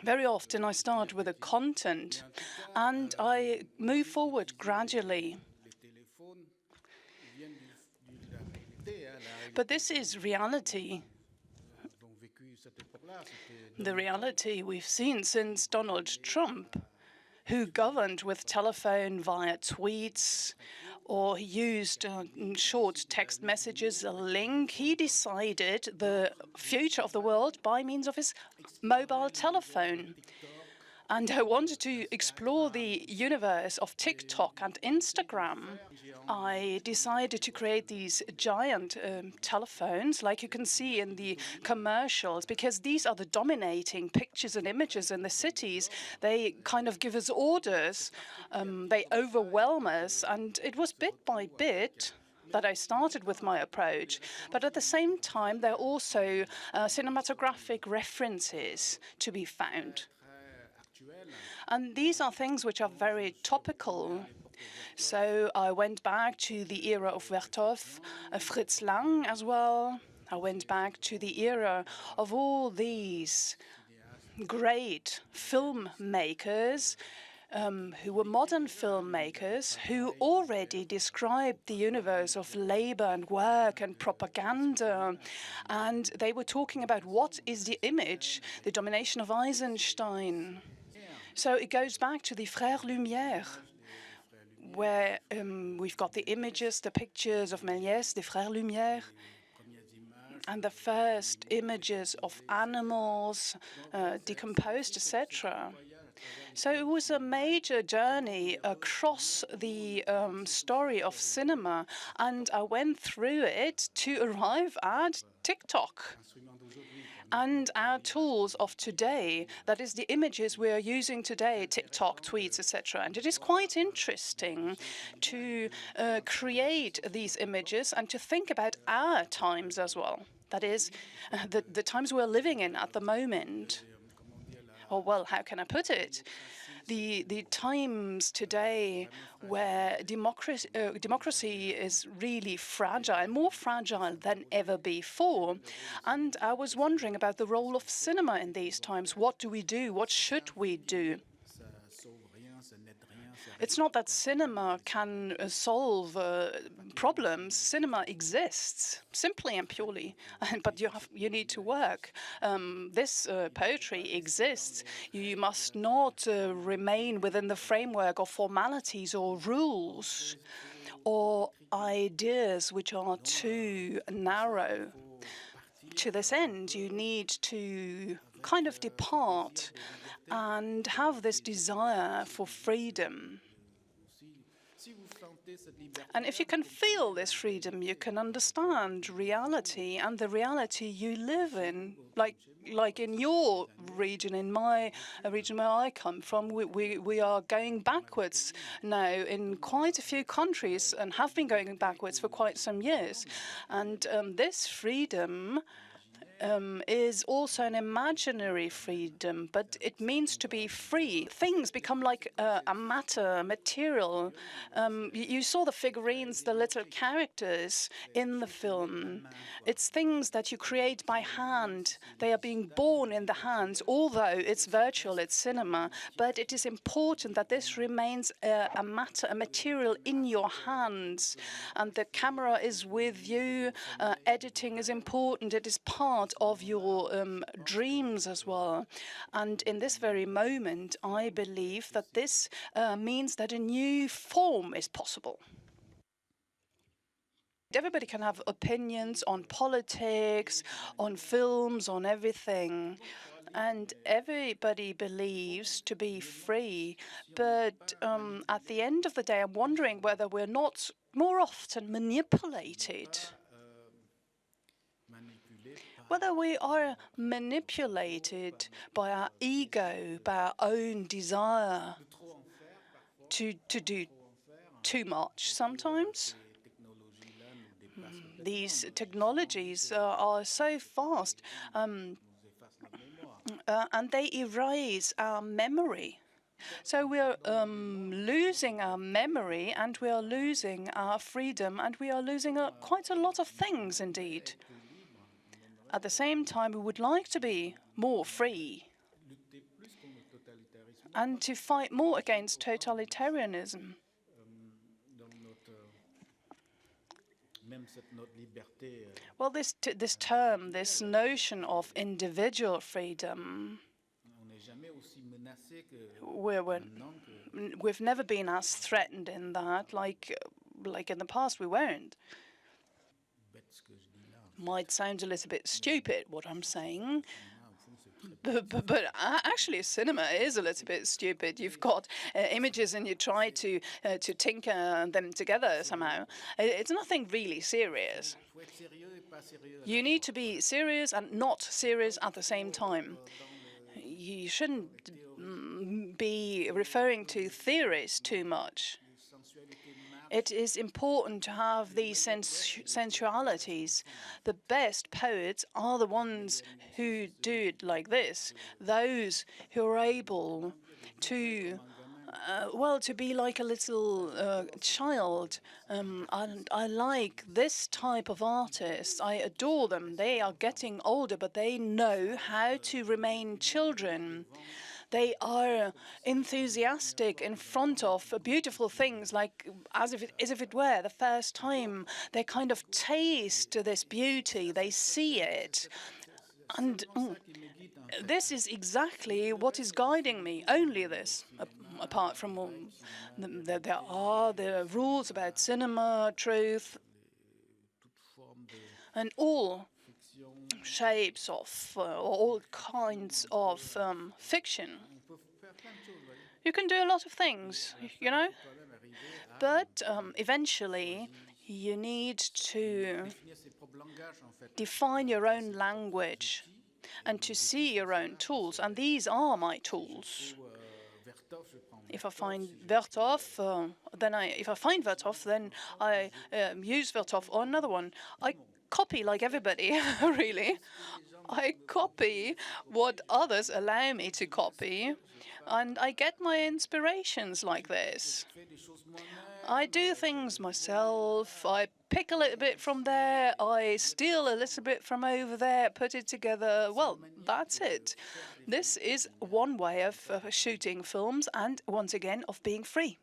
Very often I start with the content and I move forward gradually. But this is reality. The reality we've seen since Donald Trump, who governed with telephone via tweets, or he used short text messages, a link. He decided the future of the world by means of his mobile telephone. And I wanted to explore the universe of TikTok and Instagram. I decided to create these giant telephones, like you can see in the commercials, because these are the dominating pictures and images in the cities. They kind of give us orders. They overwhelm us. And it was bit by bit that I started with my approach. But at the same time, there are also cinematographic references to be found. And these are things which are very topical. So I went back to the era of Vertov, Fritz Lang as well. I went back to the era of all these great filmmakers who were modern filmmakers who already described the universe of labor and work and propaganda. And they were talking about what is the image, the domination of Eisenstein. So it goes back to the Frères Lumière, where we've got the images, the pictures of Méliès, the Frères Lumière, and the first images of animals decomposed, etc. So it was a major journey across the story of cinema, and I went through it to arrive at TikTok. And our tools of today, that is the images we are using today, TikTok, tweets, etc. And it is quite interesting to create these images and to think about our times as well. That is, the times we're living in at the moment. Or, well, how can I put it? The times today where democracy is really fragile, more fragile than ever before. And I was wondering about the role of cinema in these times. What do we do? What should we do? It's not that cinema can solve problems. Cinema exists, simply and purely, but you need to work. This poetry exists. You must not remain within the framework of formalities or rules or ideas which are too narrow. To this end, you need to kind of depart and have this desire for freedom. And if you can feel this freedom, you can understand reality and the reality you live in. Like in your region, in my region where I come from, we are going backwards now in quite a few countries and have been going backwards for quite some years. And this freedom is also an imaginary freedom, but it means to be free. Things become like a material. You saw the figurines, the little characters in the film. It's things that you create by hand. They are being born in the hands, although it's virtual, it's cinema. But it is important that this remains a material in your hands. And the camera is with you. Editing is important. It is part of your dreams as well. And in this very moment, I believe that this means that a new form is possible. Everybody can have opinions on politics, on films, on everything. And everybody believes to be free. But at the end of the day, I'm wondering whether we're not more often manipulated. Whether we are manipulated by our ego, by our own desire to do too much sometimes. These technologies are so fast, and they erase our memory. So we are losing our memory, and we are losing our freedom, and we are losing quite a lot of things indeed. At the same time, we would like to be more free. and to fight more against totalitarianism. Well, this term, this notion of individual freedom, we've never been as threatened in that, like in the past we weren't. Might sound a little bit stupid what I'm saying, but actually cinema is a little bit stupid. You've got images and you try to tinker them together somehow. It's nothing really serious. You need to be serious and not serious at the same time. You shouldn't be referring to theories too much. It is important to have these sensualities. The best poets are the ones who do it like this. Those who are able to, to be like a little child. And I like this type of artists. I adore them. They are getting older, but they know how to remain children. They are enthusiastic in front of beautiful things, like as if it were the first time. They kind of taste this beauty, they see it. And this is exactly what is guiding me, only this, apart from there are the rules about cinema, truth, and all shapes of, all kinds of fiction. You can do a lot of things, you know, but eventually you need to define your own language and to see your own tools, and these are my tools. If I find Vertov, then I use Vertov or another one. I copy like everybody, really. I copy what others allow me to copy, and I get my inspirations like this. I do things myself. I pick a little bit from there. I steal a little bit from over there, put it together. Well, that's it. This is one way of shooting films and, once again, of being free.